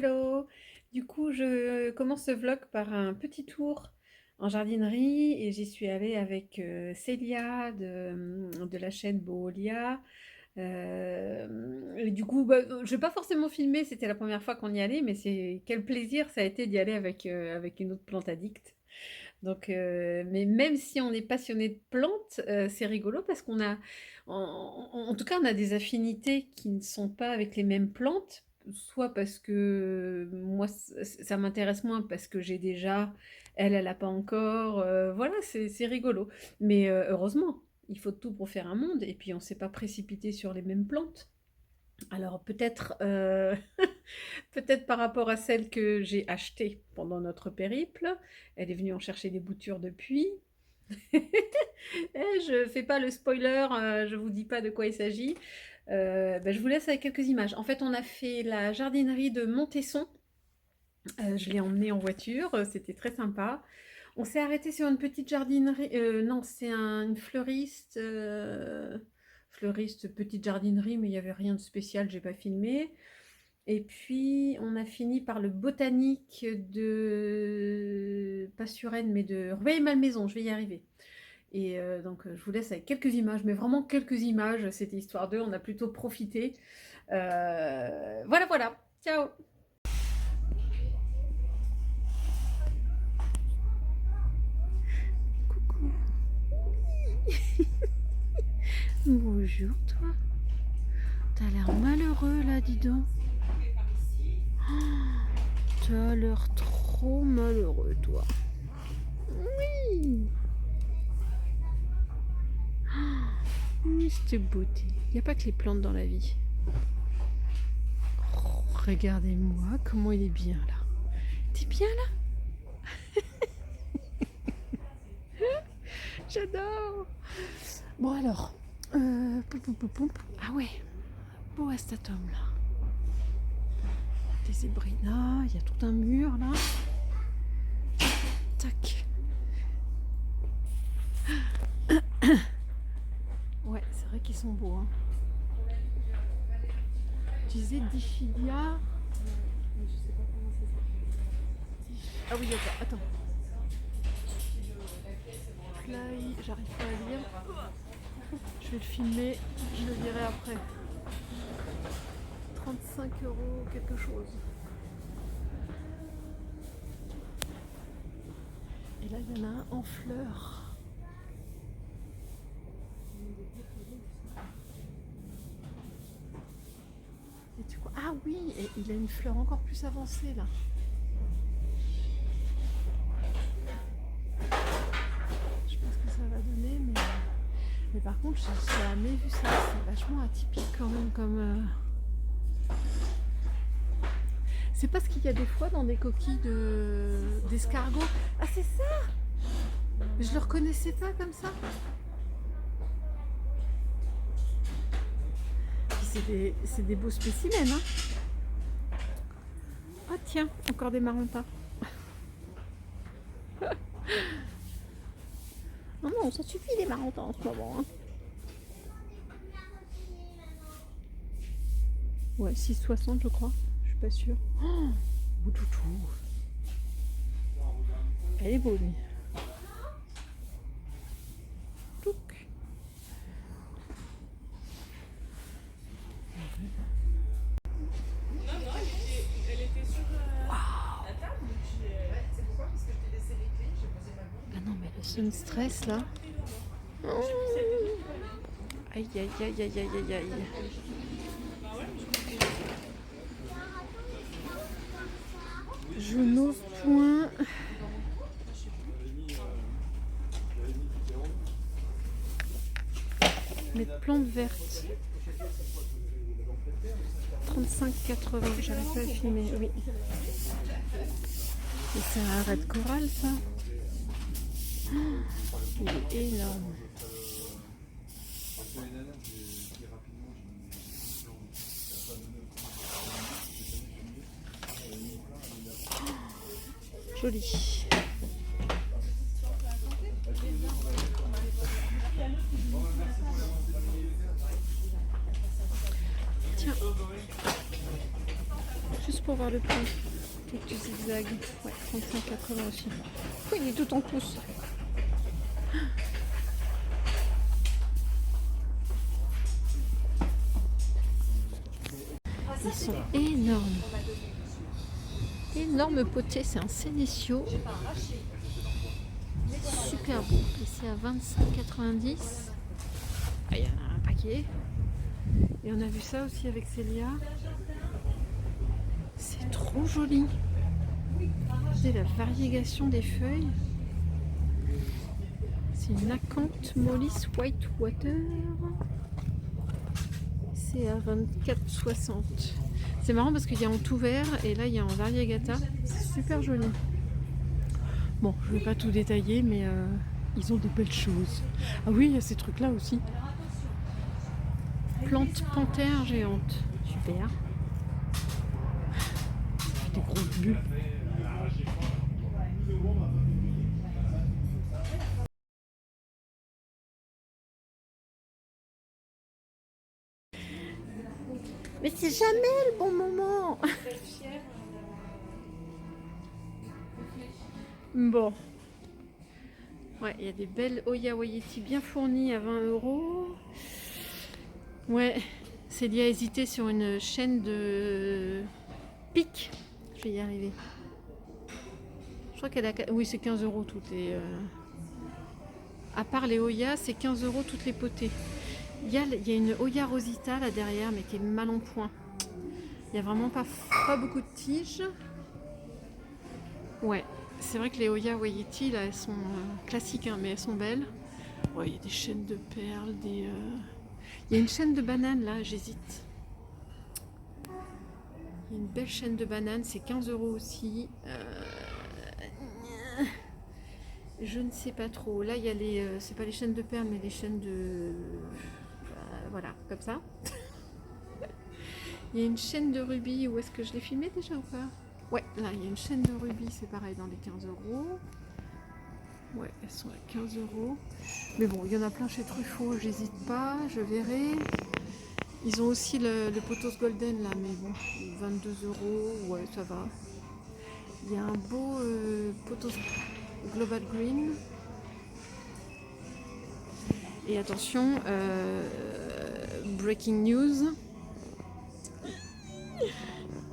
Hello! Du coup, je commence ce vlog par un petit tour en jardinerie et j'y suis allée avec Célia de la chaîne Boolia. Et du coup, bah, je vais pas forcément filmer, c'était la première fois qu'on y allait, mais c'est quel plaisir ça a été d'y aller avec une autre plante addict. Donc, mais même si on est passionné de plantes, c'est rigolo parce qu'on a, en tout cas, on a des affinités qui ne sont pas avec les mêmes plantes, soit parce que moi, ça m'intéresse moins parce que j'ai déjà, elle a pas encore, voilà, c'est rigolo. Mais heureusement, il faut tout pour faire un monde, et puis on ne s'est pas précipité sur les mêmes plantes. Alors peut-être peut-être par rapport à celle que j'ai achetée pendant notre périple, elle est venue en chercher des boutures depuis. Je fais pas le spoiler, je vous dis pas de quoi il s'agit. Bah, je vous laisse avec quelques images. En fait, on a fait la jardinerie de Montesson. Je l'ai emmenée en voiture, c'était très sympa. On s'est arrêté sur une petite jardinerie, non, c'est une fleuriste, fleuriste petite jardinerie, mais il n'y avait rien de spécial, j'ai pas filmé. Et puis, on a fini par le botanique de, pas Suresnes, mais de Rueil-Malmaison, je vais y arriver. Et donc, je vous laisse avec quelques images, mais vraiment quelques images, c'était histoire d'eux, on a plutôt profité. Voilà, voilà, ciao! Coucou. Bonjour, toi. T'as l'air malheureux, là, dis donc. T'as l'air trop malheureux, toi. Oui. Oui, cette beauté. Il n'y a pas que les plantes dans la vie. Oh, regardez-moi comment il est bien, là. T'es bien, là? J'adore. Bon, alors. Ah ouais. Beau astatum, là. Des zébrinas. Il y a tout un mur, là. Tac. Ouais, c'est vrai qu'ils sont beaux. Hein. Tu disais Diffilia. Ah oui, attends. Fly, j'arrive pas à lire. Je vais le filmer, je le dirai après. 35 € quelque chose. Et là, il y en a un en fleurs. Et tu vois, ah oui, et il a une fleur encore plus avancée là. Je sais pas ce que ça va donner, mais par contre, j'ai jamais vu ça. C'est vachement atypique quand même comme. C'est parce qu'il y a des fois dans des coquilles d'escargot. Ah, c'est ça! Mais je le reconnaissais pas comme ça. C'est des beaux spécimens. Hein. Ah tiens, encore des marantas. Non, non, ça suffit les marantas en ce moment. Hein. Ouais, 6,60 je crois. Je suis pas sûre. Oh, Boutoutou. Elle est beau lui. Touc. Elle était sur la table. C'est pourquoi? Parce que je t'ai laissé les clés, j'ai posé ma gourde. Ah non, mais le sun stress là. Oh. Aïe, aïe, aïe, aïe, aïe, aïe, aïe. Je n'ose point. Mettre plantes vertes. 35,80. J'arrive pas à filmer, oui. Et c'est un red coral ça. Oh, il est énorme. Joli. Tiens. juste pour voir le prix. Cactus zigzag. Ouais, 35,80 aussi. Oh, il est tout en pouce. Ils sont énormes. Énorme potée, c'est un Sénécio. Super beau. Ici à 25,90. Ah, il y en a un paquet. Et on a vu ça aussi avec Célia. C'est trop joli. Regardez la variégation des feuilles. C'est une Acanthe Mollis Whitewater. C'est à 24,60. C'est marrant parce qu'il y a en tout vert et là il y a en variegata. C'est super joli. Bon, je ne vais pas tout détailler, mais ils ont de belles choses. Ah oui, il y a ces trucs-là aussi. Plante panthère géante. Super. Des grosses bulles. Mais c'est jamais le bon moment. Bon. Ouais, il y a des belles Oya Wayeti bien fournies à 20 €. Ouais, Célia a hésité sur une chaîne de pique. Je vais y arriver. Je crois qu'elle a... Oui, c'est 15 € toutes les... À part les Oya, c'est 15 € toutes les potées. Il y a une Oya Rosita là derrière, mais qui est mal en point. Il n'y a vraiment pas beaucoup de tiges. Ouais, c'est vrai que les Oya Wayeti, là, elles sont classiques, hein, mais elles sont belles. Ouais, il y a des chaînes de perles, des... Il y a une chaîne de bananes, là, j'hésite. Il y a une belle chaîne de bananes, c'est 15 € aussi. Je ne sais pas trop. Là, il y a les... c'est pas les chaînes de perles, mais les chaînes de... voilà, comme ça. Il y a une chaîne de rubis. Où est-ce que je l'ai filmé déjà ou pas? Ouais, là, il y a une chaîne de rubis, c'est pareil, dans les 15 €. Ouais, elles sont à 15 €. Mais bon, il y en a plein chez Truffaut, j'hésite pas, je verrai. Ils ont aussi le pothos golden, là, mais bon, 22 €, ouais, ça va. Il y a un beau pothos global green. Et attention, breaking news.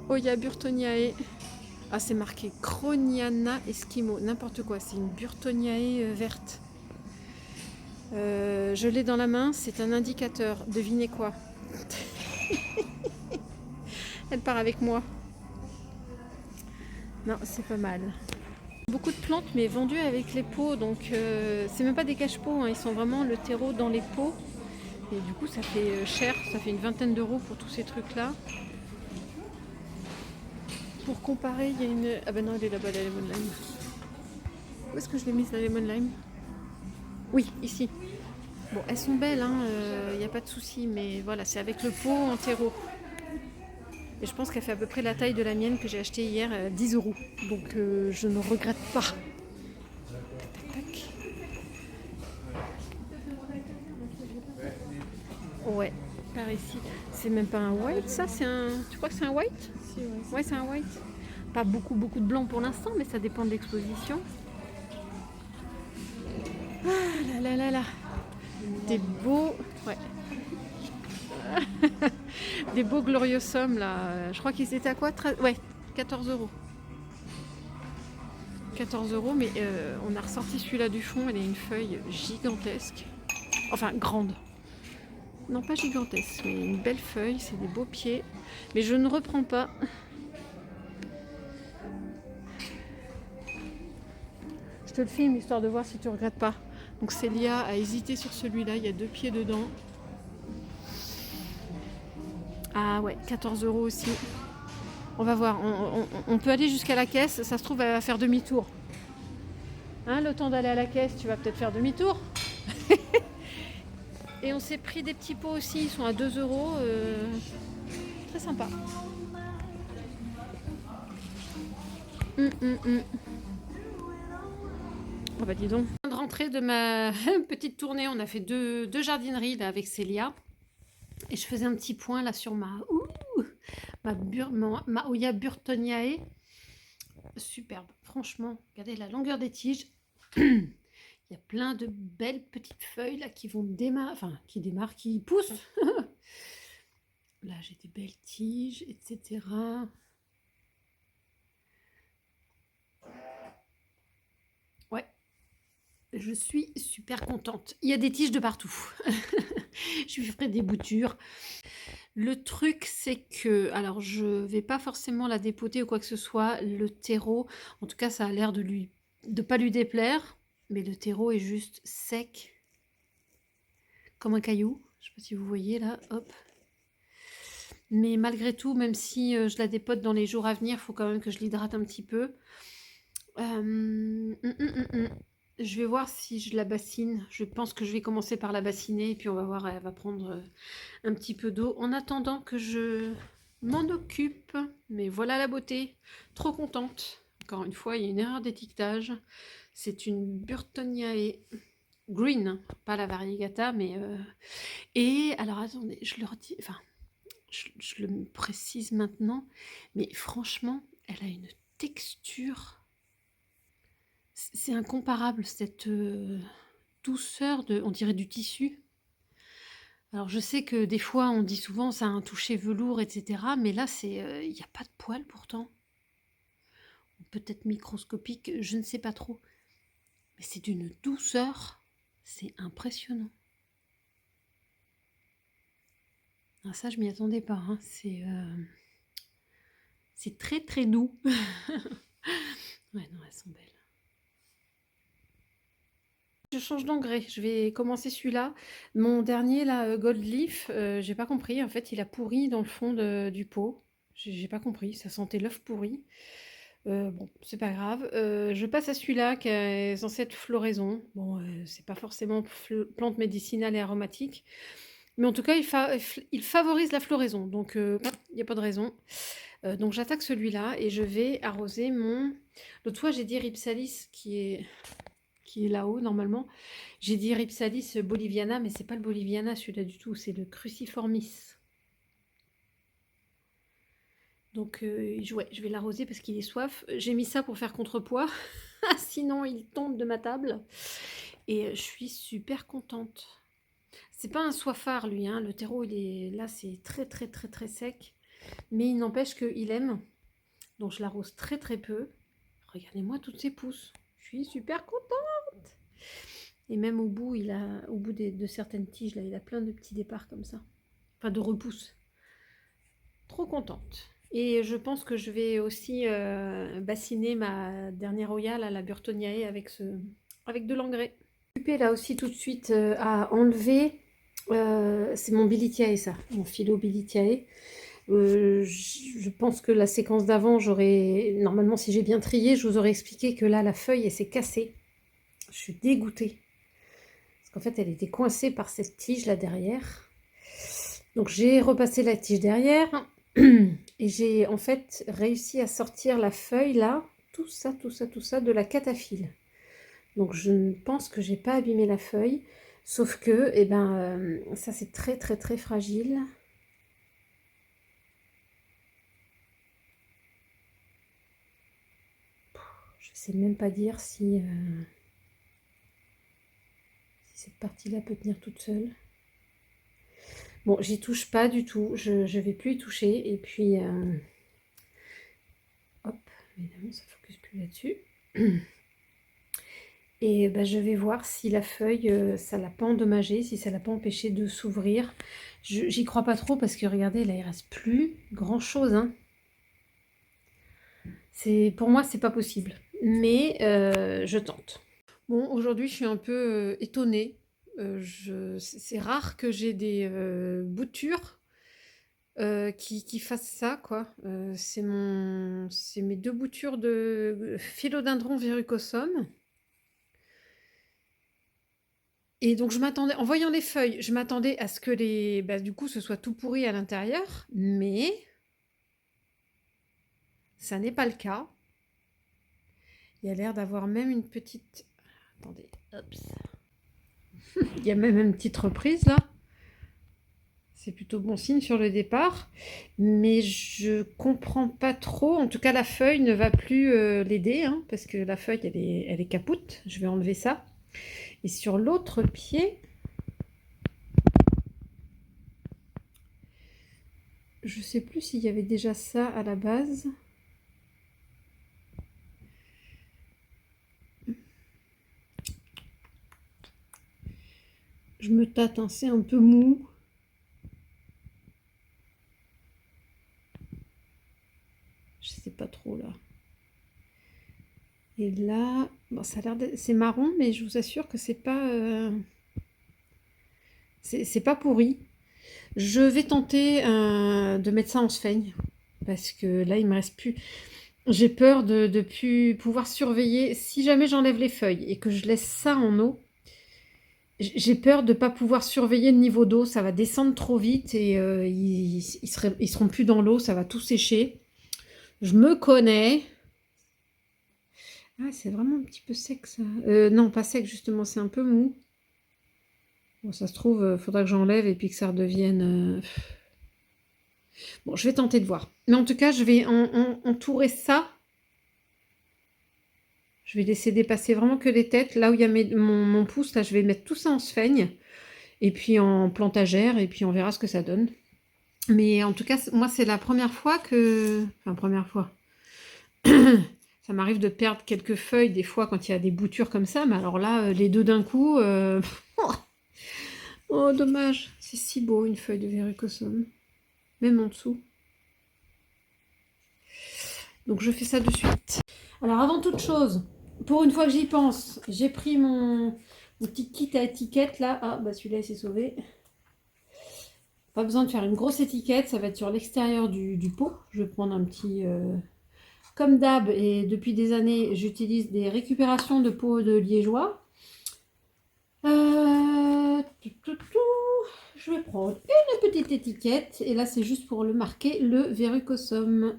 Oya Burtoniae. Ah, c'est marqué Croniana Eskimo, n'importe quoi, c'est une Burtoniae verte. Je l'ai dans la main, c'est un indicateur. Devinez quoi? Elle part avec moi. Non, c'est pas mal. Beaucoup de plantes, mais vendues avec les pots, donc c'est même pas des cache-pots, hein, ils sont vraiment le terreau dans les pots. Et du coup, ça fait cher, ça fait une vingtaine d'euros pour tous ces trucs-là. Pour comparer, il y a une... Ah ben non, elle est là-bas, la lemon lime. Où est-ce que je l'ai mise, la lemon lime? Oui, ici. Bon, elles sont belles, hein, y a pas de souci, mais voilà, c'est avec le pot en terreau. Et je pense qu'elle fait à peu près la taille de la mienne que j'ai achetée hier, 10 €. Donc je ne regrette pas. Tac, tac, tac. Ouais, par ici. C'est même pas un white, ça, c'est un... Tu crois que c'est un white? Si, ouais. Ouais, c'est un white. Pas beaucoup de blanc pour l'instant, mais ça dépend de l'exposition. Ah là là là là. Des beaux... Ouais. Des beaux gloriosums, là. Je crois qu'ils étaient à quoi? 13... Ouais, 14 €. 14 €, mais on a ressorti celui-là du fond. Elle a une feuille gigantesque. Enfin, grande. Non, pas gigantesque, mais une belle feuille. C'est des beaux pieds. Mais je ne reprends pas. Je te le filme, histoire de voir si tu regrettes pas. Donc Célia a hésité sur celui-là. Il y a 2 pieds dedans. Ah ouais, 14 € aussi. On va voir. On peut aller jusqu'à la caisse. Ça se trouve, elle va faire demi-tour. Hein, le temps d'aller à la caisse, tu vas peut-être faire demi-tour. Et on s'est pris des petits pots aussi. Ils sont à 2 €. Très sympa. Oh bah dis donc. De rentrer de ma petite tournée, on a fait deux jardineries là, avec Célia. Et je faisais un petit point là sur ma Oya Burtoniae. Superbe, franchement, regardez la longueur des tiges. Il y a plein de belles petites feuilles là qui vont démarrer, enfin qui poussent. Là j'ai des belles tiges, etc. Ouais, je suis super contente. Il y a des tiges de partout. Je lui ferai des boutures. Le truc, c'est que, alors je vais pas forcément la dépoter ou quoi que ce soit. Le terreau, en tout cas, ça a l'air de pas lui déplaire, mais le terreau est juste sec, comme un caillou. Je sais pas si vous voyez là, hop. Mais malgré tout, même si je la dépote dans les jours à venir, il faut quand même que je l'hydrate un petit peu. Je vais voir si je la bassine. Je pense que je vais commencer par la bassiner et puis on va voir, elle va prendre un petit peu d'eau en attendant que je m'en occupe. Mais voilà la beauté, trop contente. Encore une fois, il y a une erreur d'étiquetage. C'est une Burtoniae Green, pas la variegata, mais... Et alors attendez, je le redis, enfin, je le précise maintenant, mais franchement, elle a une texture... C'est incomparable, cette douceur, on dirait du tissu. Alors je sais que des fois on dit souvent ça a un toucher velours, etc. Mais là il n'y a pas de poils pourtant. Peut-être microscopique, je ne sais pas trop. Mais c'est d'une douceur, c'est impressionnant. Ah, ça je m'y attendais pas, hein. C'est très très doux. Ouais, non, elles sont belles. Je change d'engrais, je vais commencer celui-là. Mon dernier, là, Gold Leaf, j'ai pas compris. En fait, il a pourri dans le fond du pot. J'ai pas compris, ça sentait l'œuf pourri. Bon, c'est pas grave. Je passe à celui-là qui est censé être floraison. Bon, c'est pas forcément plante médicinale et aromatique. Mais en tout cas, il favorise la floraison. Donc, il n'y a pas de raison. Donc, j'attaque celui-là et je vais arroser mon... L'autre fois, j'ai dit Ripsalis qui est là-haut normalement. J'ai dit Ripsalis boliviana, mais c'est pas le boliviana celui-là du tout, c'est le cruciformis. Donc ouais, je vais l'arroser parce qu'il est soif. J'ai mis ça pour faire contrepoids, sinon il tombe de ma table. Et je suis super contente. C'est pas un soifard lui, hein. Le terreau il est là, c'est très très très très sec, mais il n'empêche qu'il aime. Donc je l'arrose très très peu. Regardez-moi toutes ces pousses. Je suis super contente. Et même au bout, au bout de certaines tiges, là, il a plein de petits départs comme ça. Enfin, de repousses. Trop contente. Et je pense que je vais aussi bassiner ma dernière Oya, là, la Burtoniae, avec de l'engrais. Là aussi tout de suite à enlever. C'est mon Bilitiae, ça. Mon philo Bilitiae. Je pense que la séquence d'avant, normalement, si j'ai bien trié, je vous aurais expliqué que là, la feuille, elle s'est cassée. Je suis dégoûtée. En fait, elle était coincée par cette tige là derrière. Donc j'ai repassé la tige derrière et j'ai en fait réussi à sortir la feuille là, tout ça de la cataphylle. Donc je pense que j'ai pas abîmé la feuille, sauf que ça c'est très très très fragile. Je sais même pas dire si cette partie-là peut tenir toute seule. Bon, j'y touche pas du tout, je vais plus y toucher, et puis, hop, évidemment, ça focus plus là-dessus. Et je vais voir si la feuille, ça l'a pas endommagée, si ça l'a pas empêché de s'ouvrir. J'y crois pas trop, parce que regardez, là, il reste plus grand-chose, hein. Pour moi, c'est pas possible, mais je tente. Bon, aujourd'hui, je suis un peu étonnée. C'est rare que j'ai des boutures qui fassent ça, quoi. C'est mes deux boutures de Philodendron verrucosum. Et donc, en voyant les feuilles, je m'attendais à ce que du coup, ce soit tout pourri à l'intérieur, mais ça n'est pas le cas. Il y a l'air d'avoir même une petite... Attendez, hop. Il y a même une petite reprise, là. c'est plutôt bon signe sur le départ. Mais je comprends pas trop. En tout cas, la feuille ne va plus l'aider, hein, parce que la feuille, elle est capoute. Je vais enlever ça. Et sur l'autre pied, je sais plus s'il y avait déjà ça à la base. Je me tâte, hein, c'est un peu mou. Je sais pas trop là. Et là, bon, ça a l'air c'est marron, mais je vous assure que c'est pas pourri. Je vais tenter de mettre ça en sphaigne parce que là, il me reste plus. J'ai peur de plus pouvoir surveiller. Si jamais j'enlève les feuilles et que je laisse ça en eau, j'ai peur de ne pas pouvoir surveiller le niveau d'eau. Ça va descendre trop vite et ils seront plus dans l'eau. Ça va tout sécher. Je me connais. Ah, c'est vraiment un petit peu sec ça. Non, pas sec justement, c'est un peu mou. Bon, ça se trouve, faudra que j'enlève et puis que ça redevienne. Bon, je vais tenter de voir. Mais en tout cas, je vais entourer ça. Je vais laisser dépasser vraiment que les têtes. Là où il y a mon pouce, là, je vais mettre tout ça en sphaigne. Et puis en plantagère. Et puis on verra ce que ça donne. Mais en tout cas, moi, c'est la première fois que... Enfin, première fois. Ça m'arrive de perdre quelques feuilles des fois quand il y a des boutures comme ça. Mais alors là, les deux d'un coup... Oh, dommage. C'est si beau, une feuille de Verrucosum. Même en dessous. Donc je fais ça de suite. Alors avant toute chose, pour une fois que j'y pense, j'ai pris mon petit kit à étiquette là. Ah bah celui-là il s'est sauvé. Pas besoin de faire une grosse étiquette, ça va être sur l'extérieur du pot. Je vais prendre un petit... Comme d'hab, et depuis des années, j'utilise des récupérations de pots de liégeois. Je vais prendre une petite étiquette. Et là c'est juste pour le marquer, le Verrucosum.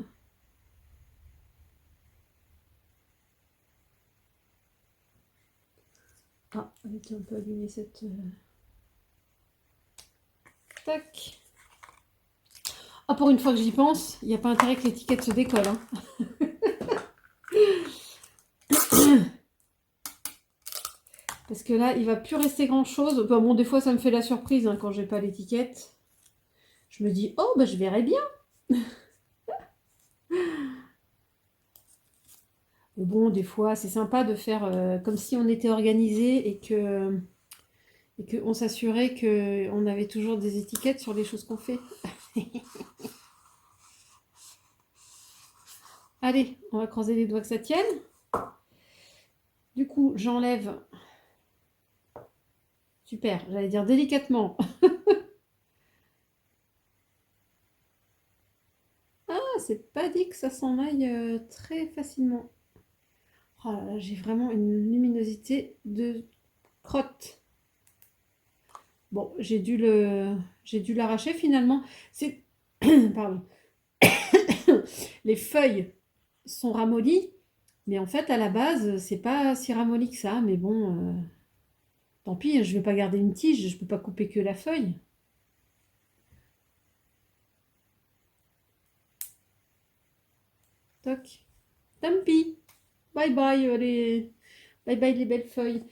Ah, elle était un peu abîmée cette... Tac. Ah, pour une fois que j'y pense, il n'y a pas intérêt que l'étiquette se décolle. Hein. Parce que là, il va plus rester grand-chose. Enfin, bon, des fois, ça me fait la surprise hein, quand j'ai pas l'étiquette. Je me dis, oh, bah, je verrai bien. Mais bon, des fois, c'est sympa de faire comme si on était organisé et qu'on s'assurait qu'on avait toujours des étiquettes sur les choses qu'on fait. Allez, on va croiser les doigts que ça tienne. Du coup, j'enlève... Super, j'allais dire délicatement. Ah, c'est pas dit que ça s'en aille très facilement. Oh là là, j'ai vraiment une luminosité de crotte. Bon, j'ai dû l'arracher finalement. C'est... Pardon. Les feuilles sont ramollies, mais en fait, à la base, c'est pas si ramolli que ça. Mais bon, tant pis, je vais pas garder une tige, je peux pas couper que la feuille. Toc. Tant pis. Bye bye bye bye les belles feuilles.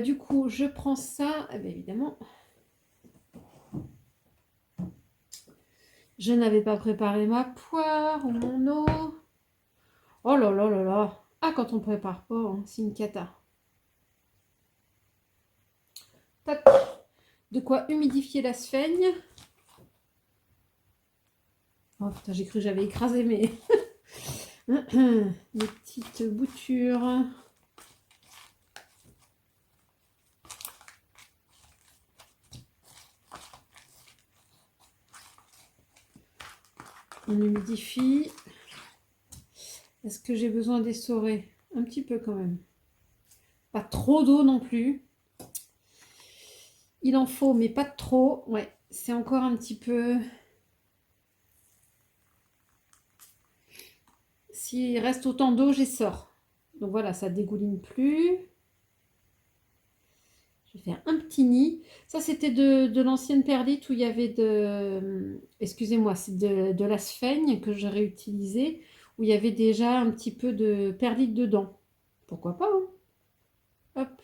Du coup, je prends ça. Eh bien, évidemment, je n'avais pas préparé ma poire ou mon eau. Oh là là là là. Ah, quand on prépare pas, hein, c'est une cata. Tac. De quoi humidifier la sphaigne. Oh putain, j'ai cru que j'avais écrasé mes petites boutures. On humidifie. Est-ce que j'ai besoin d'essorer? Un petit peu quand même. Pas trop d'eau non plus. Il en faut, mais pas trop. Ouais, c'est encore un petit peu... S'il reste autant d'eau, j'essore. Donc voilà, ça dégouline plus. Je Je vais faire un petit nid. Ça, c'était de l'ancienne perlite où il y avait de... Excusez-moi, c'est de la sphaigne que j'ai réutilisée, où il y avait déjà un petit peu de perlite dedans. Pourquoi pas, hein? Hop.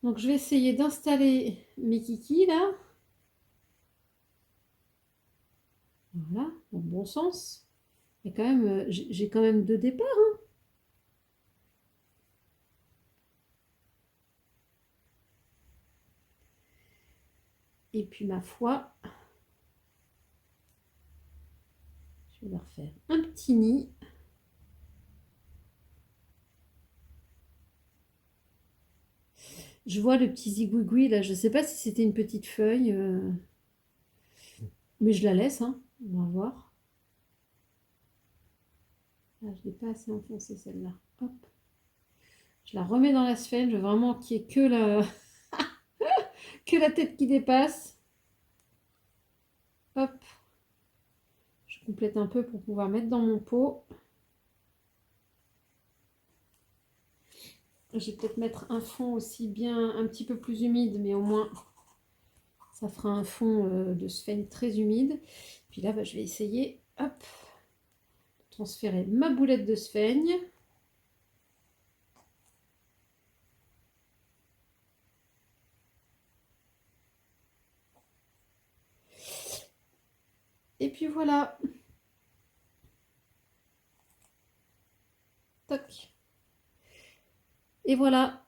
Donc, je vais essayer d'installer mes kikis, là. Voilà, dans le bon sens. Et quand même, j'ai quand même 2 départs, hein. Et puis, ma foi, je vais leur faire un petit nid. Je vois le petit zigouigoui, là. Je ne sais pas si c'était une petite feuille, mais je la laisse, hein. On va voir. Là, je ne l'ai pas assez enfoncée, celle-là. Hop. Je la remets dans la sphène. Je veux vraiment qu'il n'y ait que la tête qui dépasse. Hop. Je complète un peu pour pouvoir mettre dans mon pot. Je vais peut-être mettre un fond aussi bien un petit peu plus humide, mais au moins ça fera un fond de sphène très humide. Puis là, je vais essayer, hop, de transférer ma boulette de sphaigne. Et puis voilà. Toc. Et voilà.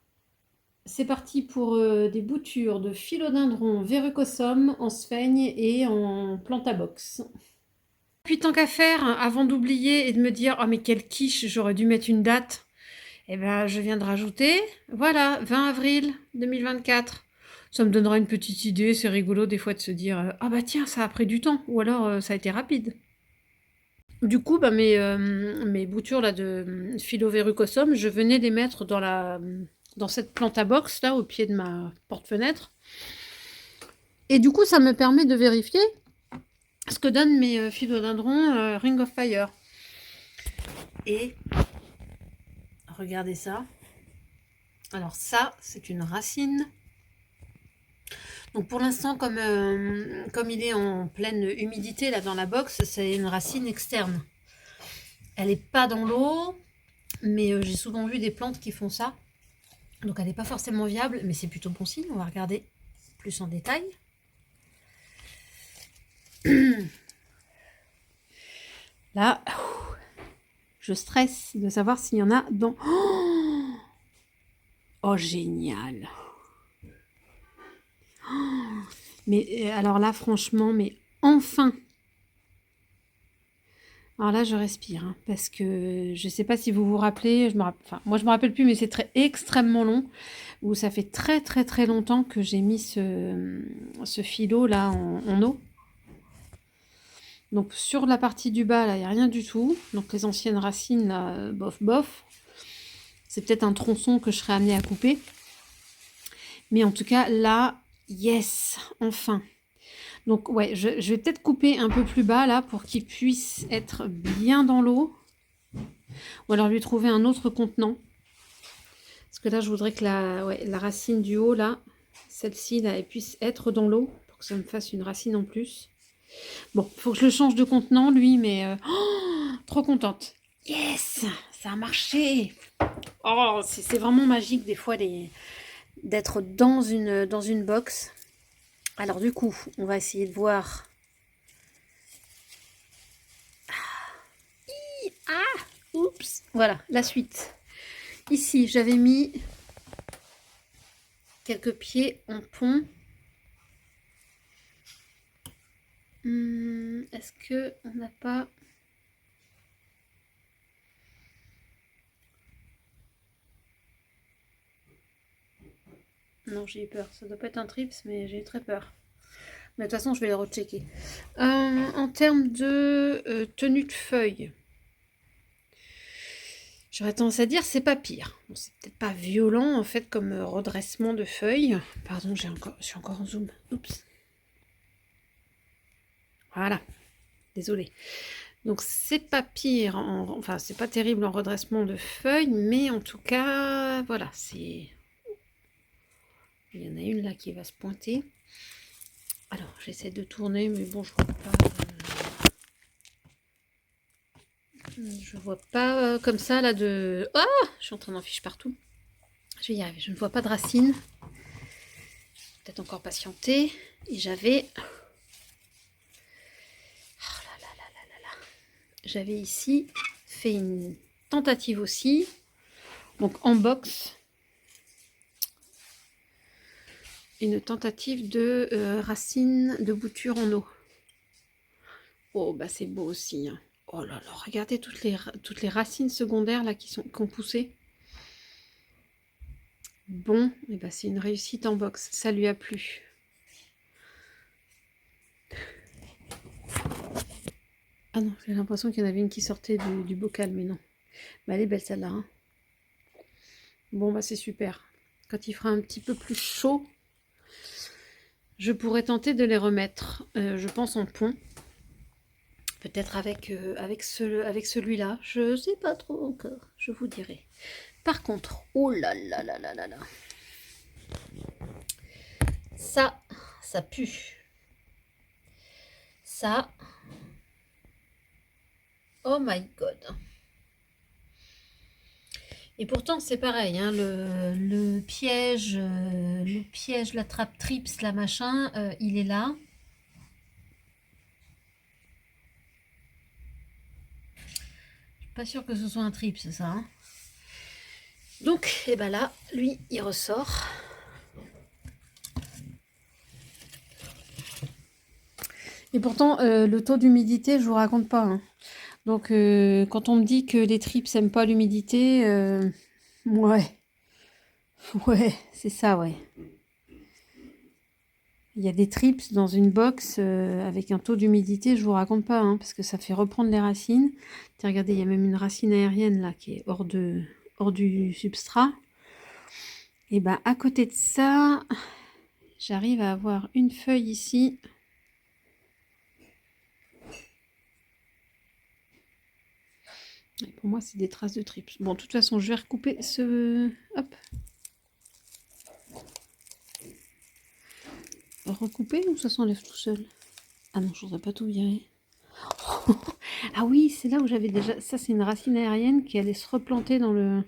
C'est parti pour des boutures de philodendron verrucosum en sphaigne et en plantabox. Puis tant qu'à faire, avant d'oublier et de me dire « Oh mais quelle quiche, j'aurais dû mettre une date !» Eh bien, je viens de rajouter, voilà, 20 avril 2024. Ça me donnera une petite idée, c'est rigolo des fois de se dire « Ah bah tiens, ça a pris du temps » ou alors « Ça a été rapide ». Du coup, bah, mes boutures là, de philo-verrucosum, je venais les mettre dans cette plantabox là, au pied de ma porte-fenêtre. Et du coup, ça me permet de vérifier ce que donnent mes philodendrons Ring of Fire. Et regardez ça. Alors ça, c'est une racine. Donc pour l'instant, comme il est en pleine humidité là dans la box, c'est une racine externe. Elle n'est pas dans l'eau, mais j'ai souvent vu des plantes qui font ça. Donc elle n'est pas forcément viable, mais c'est plutôt bon signe. On va regarder plus en détail. Là, je stresse de savoir s'il y en a dans... Oh, génial! Mais alors là, franchement, mais enfin! Alors là, je respire, hein, parce que je ne sais pas si vous vous rappelez, enfin, moi je me rappelle plus, mais c'est extrêmement long, où ça fait très très très longtemps que j'ai mis ce philo là en eau. Donc sur la partie du bas, là, il n'y a rien du tout. Donc les anciennes racines, là, bof bof. C'est peut-être un tronçon que je serais amenée à couper. Mais en tout cas, là, yes, enfin. Donc ouais, je vais peut-être couper un peu plus bas là pour qu'il puisse être bien dans l'eau. Ou alors lui trouver un autre contenant. Parce que là, je voudrais que la racine du haut, là, celle-ci, là, elle puisse être dans l'eau. Pour que ça me fasse une racine en plus. Bon, il faut que je le change de contenant, lui, mais... trop contente. Yes, ça a marché. Oh, c'est vraiment magique des fois d'être dans une box. Alors du coup, on va essayer de voir. Oups, voilà, la suite. Ici, j'avais mis quelques pieds en pont. Est-ce que on n'a pas... Non, j'ai eu peur. Ça doit pas être un trips, mais j'ai eu très peur. Mais de toute façon, je vais les rechecker. En termes de tenue de feuille, j'aurais tendance à dire c'est pas pire. Bon, c'est peut-être pas violent en fait comme redressement de feuilles. Pardon, je suis encore en zoom. Oups. Voilà. Désolée. Donc c'est pas pire, enfin c'est pas terrible en redressement de feuilles, mais en tout cas, voilà, c'est... Il y en a une là qui va se pointer. Alors, j'essaie de tourner, mais bon, je vois pas comme ça là de... Ah, je suis en train d'en fiche partout. Je vais y arriver. Je ne vois pas de racines. Peut-être encore patienter. Et j'avais... Oh là là là là là là. J'avais ici fait une tentative aussi. Donc en box. Une tentative de racines de bouture en eau. Oh, bah c'est beau aussi. Hein. Oh là là, regardez toutes les racines secondaires là qui ont poussé. Bon, et bah c'est une réussite en box. Ça lui a plu. Ah non, j'ai l'impression qu'il y en avait une qui sortait du bocal, mais non. Bah, elle est belle celle-là. Hein. Bon, bah c'est super. Quand il fera un petit peu plus chaud, je pourrais tenter de les remettre, je pense, en pont. Peut-être avec celui-là. Je sais pas trop encore, je vous dirai. Par contre, oh là là là là là là. Ça pue. Ça, oh my god. Et pourtant, c'est pareil, hein, le piège, la trappe trips, la machin, il est là. Je suis pas sûre que ce soit un trips, ça. Hein. Donc, et ben là, lui, il ressort. Et pourtant, le taux d'humidité, je vous raconte pas. Hein. Donc, quand on me dit que les trips n'aiment pas l'humidité, ouais. Ouais, c'est ça, ouais. Il y a des trips dans une box avec un taux d'humidité, je vous raconte pas, hein, parce que ça fait reprendre les racines. Tiens, regardez, il y a même une racine aérienne là qui est hors du substrat. Et ben à côté de ça, j'arrive à avoir une feuille ici. Et pour moi, c'est des traces de trips. Bon, de toute façon, je vais recouper ce... Hop. Recouper ou ça s'enlève tout seul? Ah non, je voudrais pas tout virer. Ah oui, c'est là où j'avais déjà... Ça, c'est une racine aérienne qui allait se replanter dans le...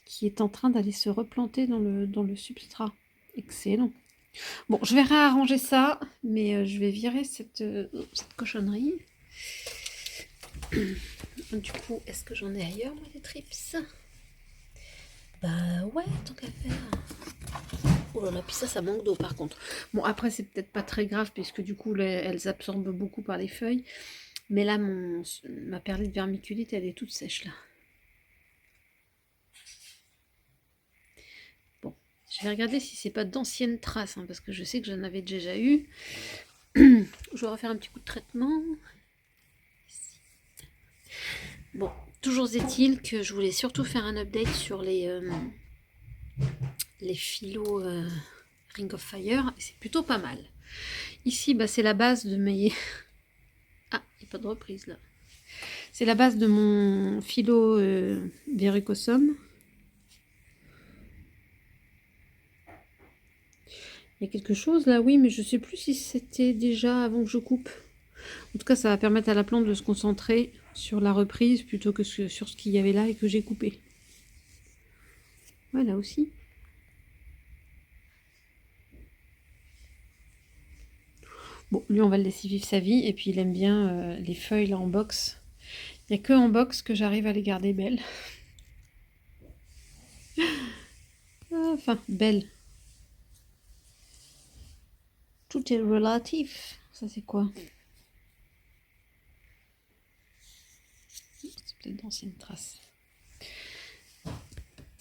qui est en train d'aller se replanter dans le substrat. Excellent. Bon, je vais réarranger ça, mais je vais virer cette cochonnerie. Du coup, est-ce que j'en ai ailleurs, moi, des trips? Bah ouais, tant qu'à faire. Oh là là, puis ça manque d'eau par contre. Bon, après, c'est peut-être pas très grave, puisque du coup, elles absorbent beaucoup par les feuilles. Mais là, ma perlite vermiculite, elle est toute sèche, là. Bon, je vais regarder si c'est pas d'anciennes traces, hein, parce que je sais que j'en avais déjà eu. Je vais refaire un petit coup de traitement. Bon, toujours est-il que je voulais surtout faire un update sur les filos Ring of Fire. C'est plutôt pas mal. Ici, bah, c'est la base de mes... Ah, il n'y a pas de reprise là. C'est la base de mon philo Verrucosum. Il y a quelque chose là, oui, mais je ne sais plus si c'était déjà avant que je coupe. En tout cas, ça va permettre à la plante de se concentrer sur la reprise plutôt que sur ce qu'il y avait là et que j'ai coupé. Voilà aussi. Bon, lui, on va le laisser vivre sa vie. Et puis, il aime bien les feuilles là en box. Il n'y a que en box que j'arrive à les garder belles. Enfin, belles. Tout est relatif. Ça, c'est quoi? C'est peut-être d'anciennes traces.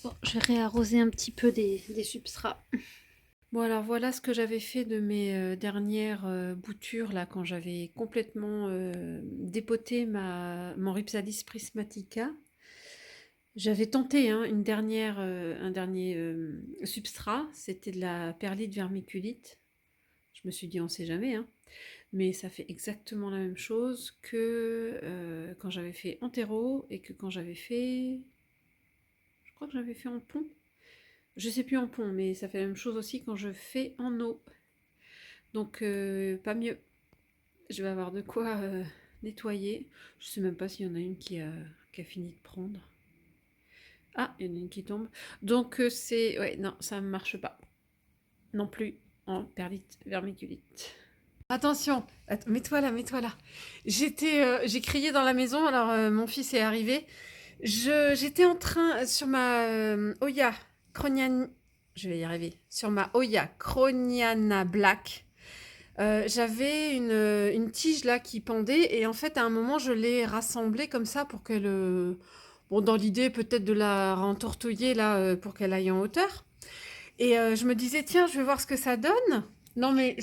Bon, je vais réarroser un petit peu des substrats. Bon, alors voilà ce que j'avais fait de mes dernières boutures là quand j'avais complètement dépoté mon Rhipsalis prismatica. J'avais tenté hein, un dernier substrat, c'était de la perlite vermiculite. Je me suis dit on sait jamais, hein. Mais ça fait exactement la même chose que quand j'avais fait Antero et que quand j'avais fait... Je crois que j'avais fait en pont. Je sais plus en pont, mais ça fait la même chose aussi quand je fais en eau. Donc pas mieux. Je vais avoir de quoi nettoyer. Je sais même pas s'il y en a une qui a fini de prendre. Ah, il y en a une qui tombe. Donc c'est... Ouais, non, ça ne marche pas. Non plus en perlite vermiculite. Attention, mets-toi là, mets-toi là. J'ai crié dans la maison, alors mon fils est arrivé. J'étais en train, sur ma Oya Croniana... Je vais y arriver. Sur ma Oya Croniana Black, j'avais une tige là qui pendait et en fait à un moment je l'ai rassemblée comme ça pour qu'elle... bon, dans l'idée peut-être de la rentortiller là pour qu'elle aille en hauteur. Et je me disais, tiens, je vais voir ce que ça donne. Non mais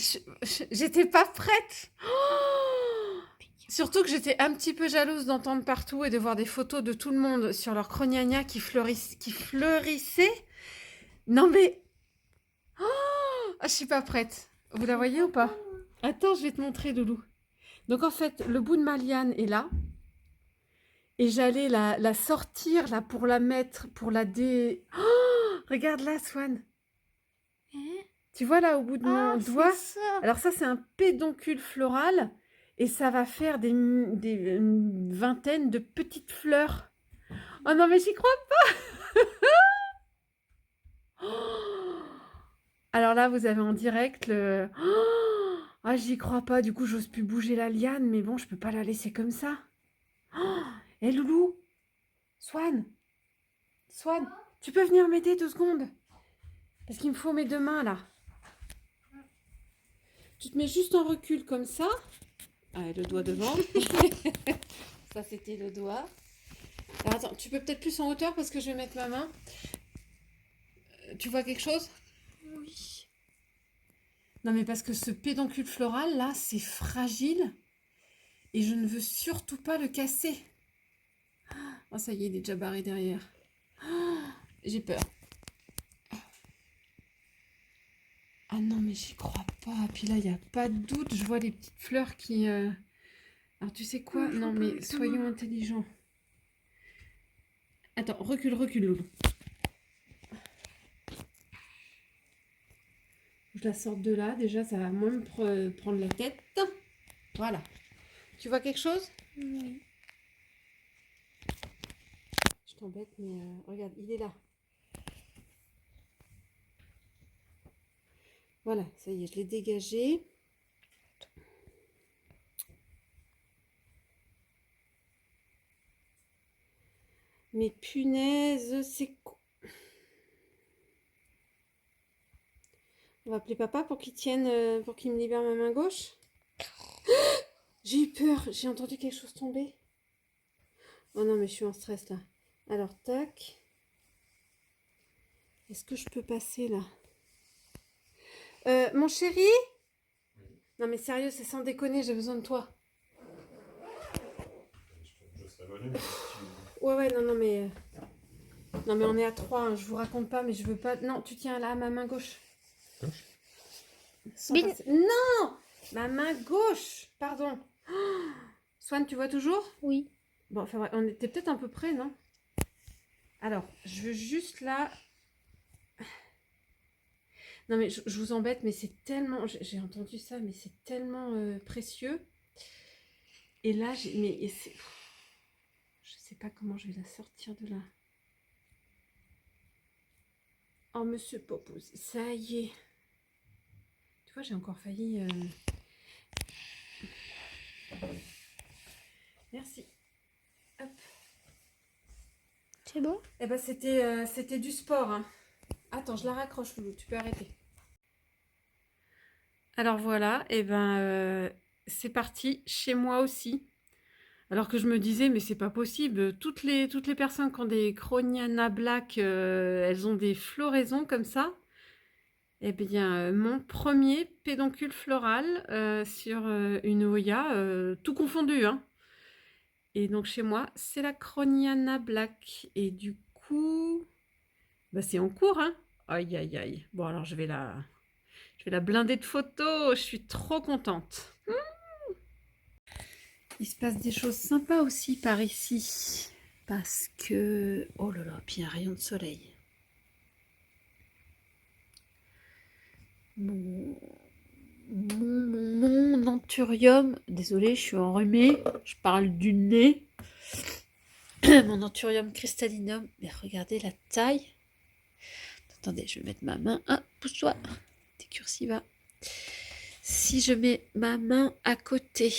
j'étais pas prête. Oh, surtout que j'étais un petit peu jalouse d'entendre partout et de voir des photos de tout le monde sur leur crognagna qui fleurissaient. Non mais... Oh, je suis pas prête. Vous la voyez ou pas? Attends, je vais te montrer, Loulou. Donc en fait, le bout de ma liane est là. Et j'allais la sortir là pour la mettre, pour la dé... Oh, regarde là, Swan. Tu vois là au bout de mon doigt? Alors ça, c'est un pédoncule floral. Et ça va faire une vingtaine de petites fleurs. Oh non, mais j'y crois pas. Oh, alors là, vous avez en direct le... Oh, ah, j'y crois pas. Du coup, j'ose plus bouger la liane. Mais bon, je peux pas la laisser comme ça. Oh, hé, Loulou. Swan. Swan, tu peux venir m'aider 2 secondes? Parce qu'il me faut mes 2 mains là. Tu te mets juste en recul comme ça. Ah, et le doigt devant. Ça, c'était le doigt. Alors, attends, tu peux peut-être plus en hauteur parce que je vais mettre ma main. Tu vois quelque chose? Oui. Non, mais parce que ce pédoncule floral, là, c'est fragile. Et je ne veux surtout pas le casser. Oh, ça y est, il est déjà barré derrière. Oh, j'ai peur. Ah non, mais j'y crois pas. Puis là, il n'y a pas de doute. Je vois les petites fleurs qui... Alors, tu sais quoi? Non, mais soyons intelligents. Attends, recule, Loulou. Je la sorte de là. Déjà, ça va moins me prendre la tête. Voilà. Tu vois quelque chose? Oui. Je t'embête, mais regarde, il est là. Voilà, ça y est, je l'ai dégagé. Mais punaise, c'est quoi? On va appeler papa pour qu'il tienne, pour qu'il me libère ma main gauche. J'ai eu peur, j'ai entendu quelque chose tomber. Oh non, mais je suis en stress là. Alors, tac. Est-ce que je peux passer là? Mon chéri? Non mais sérieux, c'est sans déconner, j'ai besoin de toi. Je serais venu, mais si tu... Ouais, non, mais... Non mais on est à 3, hein, je vous raconte pas, mais je veux pas... Non, tu tiens là, ma main gauche. Gauche? Non! Ma main gauche! Pardon. Oh, Swan, tu vois toujours? Oui. Bon, enfin, ouais, on était peut-être un peu près, non? Alors, je veux juste là... Non mais je vous embête, mais c'est tellement... J'ai entendu ça, mais c'est tellement précieux. Et là, mais c'est... Je sais pas comment je vais la sortir de là. Oh, monsieur Popos, ça y est. Tu vois, j'ai encore failli... Merci. Hop. C'est bon? Eh ben, c'était du sport, hein. Attends, je la raccroche, Loulou, tu peux arrêter. Alors voilà, et ben c'est parti, chez moi aussi. Alors que je me disais, mais c'est pas possible, toutes les personnes qui ont des Croniana Black, elles ont des floraisons comme ça. Eh bien, mon premier pédoncule floral sur une Oya, tout confondu, hein. Et donc chez moi, c'est la Croniana Black. Et du coup, bah, c'est en cours, hein. Aïe, aïe, aïe. Bon, alors je vais la blinder de photos. Je suis trop contente. Il se passe des choses sympas aussi par ici. Parce que... Oh là là, puis un rayon de soleil. mon, mon anthurium. Désolée, je suis enrhumée. Je parle du nez. Mon anthurium crystallinum. Mais regardez la taille. Attendez, je vais mettre ma main. Ah, pousse-toi. T'es cursiva. Si je mets ma main à côté.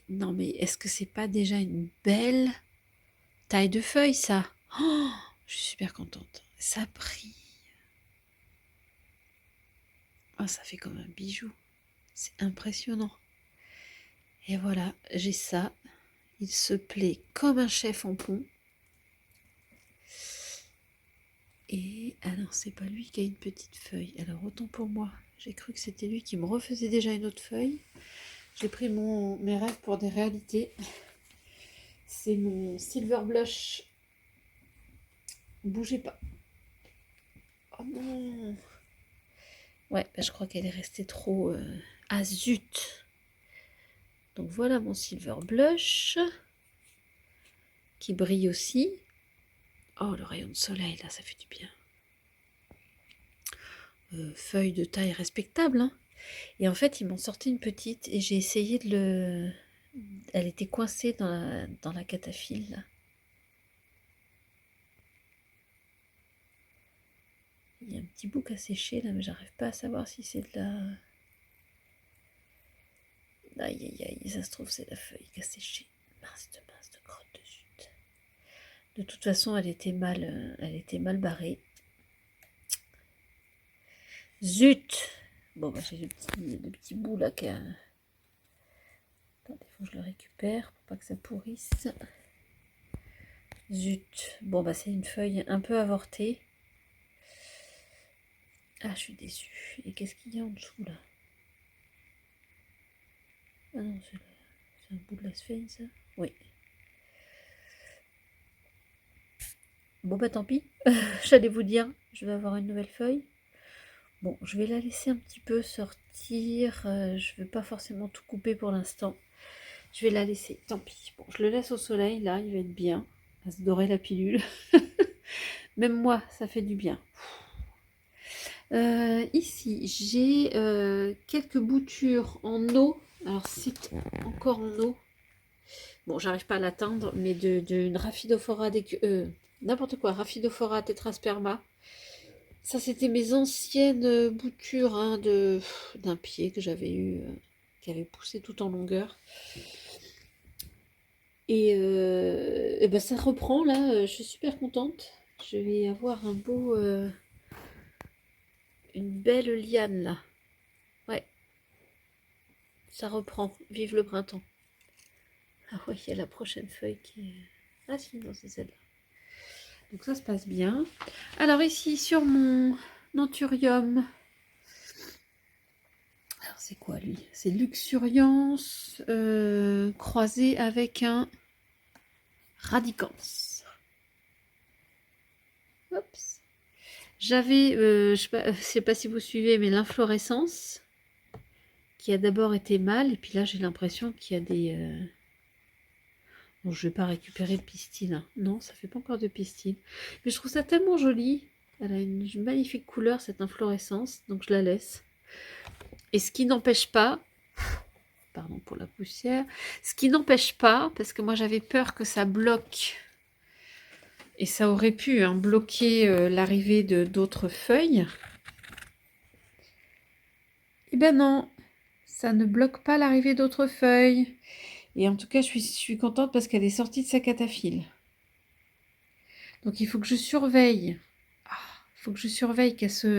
Non, mais est-ce que c'est pas déjà une belle taille de feuille, ça? Oh, je suis super contente. Ça brille. Oh, ça fait comme un bijou. C'est impressionnant. Et voilà, j'ai ça. Il se plaît comme un chef en pont. Et alors, c'est pas lui qui a une petite feuille. Alors, autant pour moi. J'ai cru que c'était lui qui me refaisait déjà une autre feuille. J'ai pris mes rêves pour des réalités. C'est mon Silver Blush. Bougez pas. Oh non. Ouais, je crois qu'elle est restée trop... Ah zut. Donc voilà mon Silver Blush. Qui brille aussi. Oh, le rayon de soleil, là, ça fait du bien. Feuille de taille respectable, hein. Et en fait, ils m'ont sorti une petite et j'ai essayé de le... Elle était coincée dans la cataphylle, là. Il y a un petit bout qui a séché, là, mais j'arrive pas à savoir si c'est de la... Aïe, aïe, aïe, ça se trouve, c'est la feuille qui a séché. Mince de crotte de zut. De toute façon, elle était mal barrée. Zut! Bon, bah, j'ai le petit bout là qui a... Attendez, faut que je le récupère pour pas que ça pourrisse. Zut! Bon, bah, c'est une feuille un peu avortée. Ah, je suis déçue. Et qu'est-ce qu'il y a en dessous là? Ah non, c'est un bout de la sphère, ça? Oui. Bon, bah, tant pis. J'allais vous dire, je vais avoir une nouvelle feuille. Bon, je vais la laisser un petit peu sortir. Je ne vais pas forcément tout couper pour l'instant. Je vais la laisser, tant pis. Bon, je le laisse au soleil, là, il va être bien. À se dorer la pilule. Même moi, ça fait du bien. Ici, j'ai quelques boutures en eau. Alors, c'est encore en eau. Bon, j'arrive pas à l'atteindre, mais d'une Rhaphidophora n'importe quoi, Rhaphidophora tetrasperma. Ça, c'était mes anciennes boutures, hein, d'un pied que j'avais eu, qui avait poussé tout en longueur. Et ben ça reprend là, je suis super contente. Je vais avoir une belle liane là. Ouais, ça reprend. Vive le printemps. Ah ouais, il y a la prochaine feuille qui est... Ah si, non, c'est celle-là. Donc ça se passe bien. Alors ici, sur mon anthurium... Alors c'est quoi lui? C'est luxuriance croisé avec un radicans. Oups. J'avais, je sais pas si vous suivez, mais l'inflorescence qui a d'abord été mâle, et puis là j'ai l'impression qu'il y a des... Bon, je vais pas récupérer le pistil, hein. Non, ça fait pas encore de pistil. Mais je trouve ça tellement joli. Elle a une magnifique couleur, cette inflorescence, donc je la laisse. Et ce qui n'empêche pas, pardon pour la poussière, ce qui n'empêche pas, parce que moi j'avais peur que ça bloque, et ça aurait pu bloquer l'arrivée d'autres feuilles. Eh ben non, ça ne bloque pas l'arrivée d'autres feuilles. Et en tout cas, je suis contente parce qu'elle est sortie de sa cataphylle. Donc il faut que je surveille. Il faut que je surveille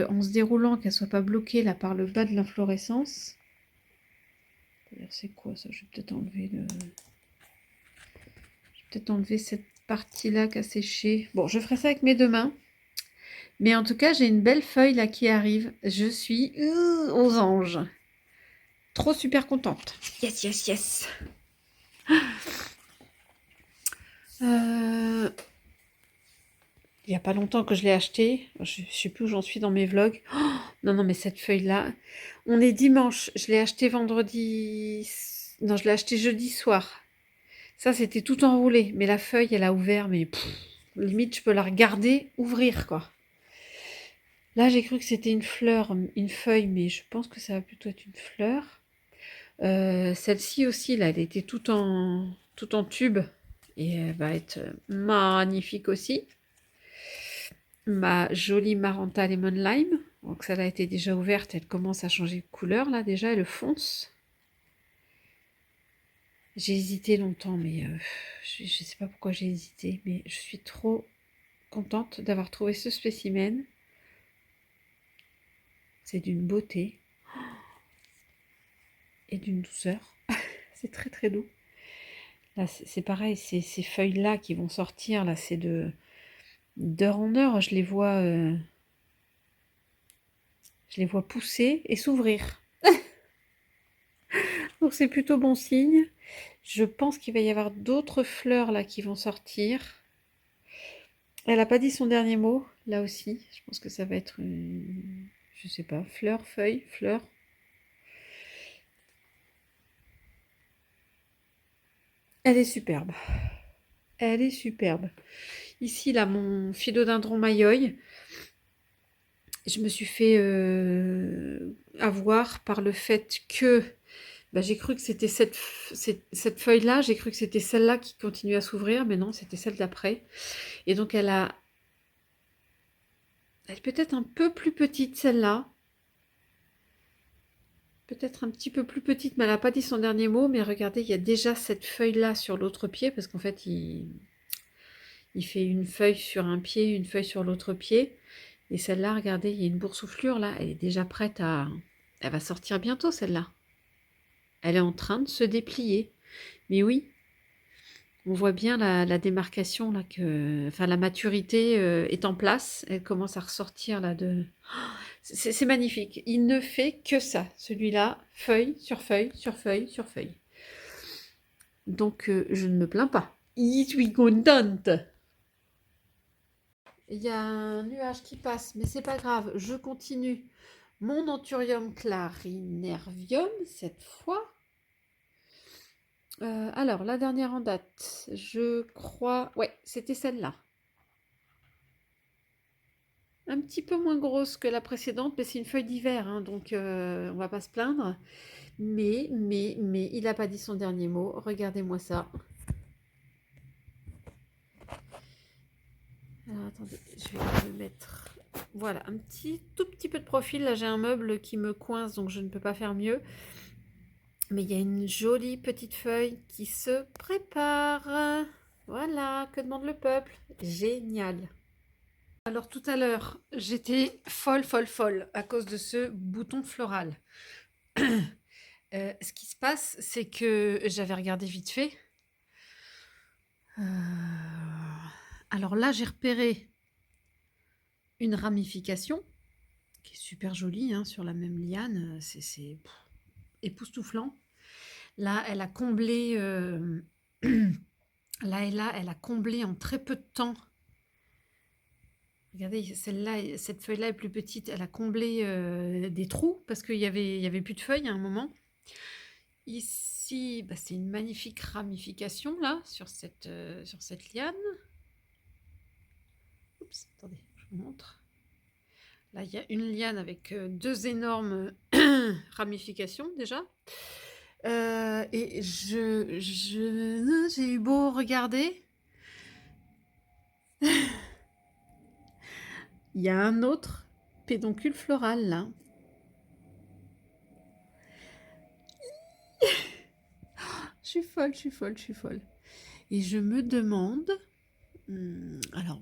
en se déroulant, qu'elle ne soit pas bloquée là par le bas de l'inflorescence. D'ailleurs, c'est quoi ça? Je vais peut-être enlever cette partie-là qui a séché. Bon, je ferai ça avec mes deux mains. Mais en tout cas, j'ai une belle feuille là qui arrive. Je suis aux anges. Trop super contente. Yes, yes, yes. Il n'y a pas longtemps que je l'ai acheté. Je ne sais plus où j'en suis dans mes vlogs. Oh, non, mais cette feuille-là. On est dimanche. Je l'ai acheté vendredi... Non, je l'ai acheté jeudi soir. Ça, c'était tout enroulé. Mais la feuille, elle a ouvert. Mais limite, je peux la regarder ouvrir, quoi. Là, j'ai cru que c'était une fleur, une feuille, mais je pense que ça va plutôt être une fleur. Celle-ci aussi, là, elle était tout en tube et elle va être magnifique aussi. Ma jolie Maranta Lemon Lime. Donc ça a été déjà ouverte, elle commence à changer de couleur là déjà, elle fonce. J'ai hésité longtemps, mais je ne sais pas pourquoi j'ai hésité, mais je suis trop contente d'avoir trouvé ce spécimen. C'est d'une beauté et d'une douceur. C'est très très doux. Là, c'est pareil, ces feuilles-là qui vont sortir, là, c'est d'heure en heure, je les vois pousser et s'ouvrir. Donc c'est plutôt bon signe. Je pense qu'il va y avoir d'autres fleurs là qui vont sortir. Elle n'a pas dit son dernier mot, là aussi. Je pense que ça va être une, je sais pas, fleur, feuille, fleur. Elle est superbe. Elle est superbe. Ici, là, mon philodendron Mayoi, je me suis fait avoir par le fait que bah, j'ai cru que c'était cette feuille-là, j'ai cru que c'était celle-là qui continuait à s'ouvrir, mais non, c'était celle d'après. Et donc, elle est peut-être un peu plus petite, celle-là. Peut-être un petit peu plus petite, mais elle n'a pas dit son dernier mot. Mais regardez, il y a déjà cette feuille-là sur l'autre pied, parce qu'en fait, il fait une feuille sur un pied, une feuille sur l'autre pied. Et celle-là, regardez, il y a une boursouflure là, elle est déjà prête à... Elle va sortir bientôt, celle-là. Elle est en train de se déplier. Mais oui, on voit bien la démarcation, là, enfin, la maturité est en place. Elle commence à ressortir là de... C'est magnifique. Il ne fait que ça, celui-là, feuille sur feuille sur feuille sur feuille. Donc, je ne me plains pas. Je suis contente. Il y a un nuage qui passe, mais c'est pas grave, je continue. Mon Anthurium clarinervium, cette fois. Alors, la dernière en date, je crois... Ouais, c'était celle-là. Un petit peu moins grosse que la précédente, mais c'est une feuille d'hiver, hein, donc on va pas se plaindre. Mais, il n'a pas dit son dernier mot. Regardez-moi ça. Alors, attendez, je vais le mettre... Voilà, tout petit peu de profil. Là, j'ai un meuble qui me coince, donc je ne peux pas faire mieux. Mais il y a une jolie petite feuille qui se prépare. Voilà, que demande le peuple? Génial. Alors tout à l'heure, j'étais folle, folle, folle à cause de ce bouton floral. Ce qui se passe, c'est que j'avais regardé vite fait. Alors là, j'ai repéré une ramification qui est super jolie hein, sur la même liane. C'est époustouflant. Là, elle a comblé... là et là, elle a comblé en très peu de temps. Regardez, celle-là, cette feuille-là est plus petite. Elle a comblé des trous parce qu'il y avait plus de feuilles à un moment. Ici, bah, c'est une magnifique ramification là sur cette liane. Oups, attendez, je vous montre. Là, il y a une liane avec deux énormes ramifications déjà. Et j'ai eu beau regarder. Il y a un autre pédoncule floral là. Je suis folle, je suis folle, je suis folle. Et je me demande... alors,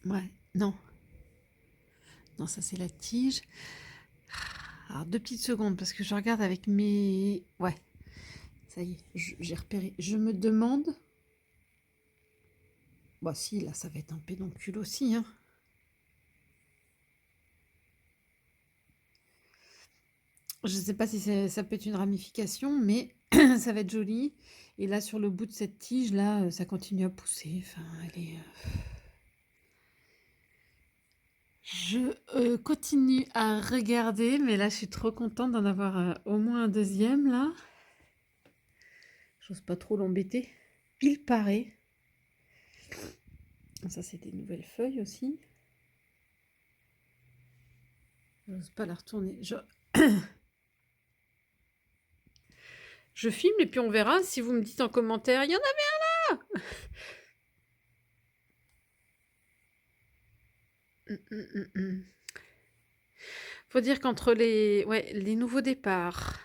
ouais, non. Non, ça c'est la tige. Alors, 2 petites secondes, parce que je regarde avec mes... Ouais, ça y est, j'ai repéré. Je me demande... Bah si, là, ça va être un pédoncule aussi, hein. Je ne sais pas si ça peut être une ramification, mais ça va être joli. Et là, sur le bout de cette tige, là, ça continue à pousser. Enfin, elle est... Je continue à regarder, mais là, je suis trop contente d'en avoir au moins un deuxième, là. J'ose pas trop l'embêter. Il paraît. Ça, c'est des nouvelles feuilles aussi. J'ose pas la retourner. Je filme et puis on verra si vous me dites en commentaire. Il y en avait un là. Faut dire qu'entre les nouveaux départs,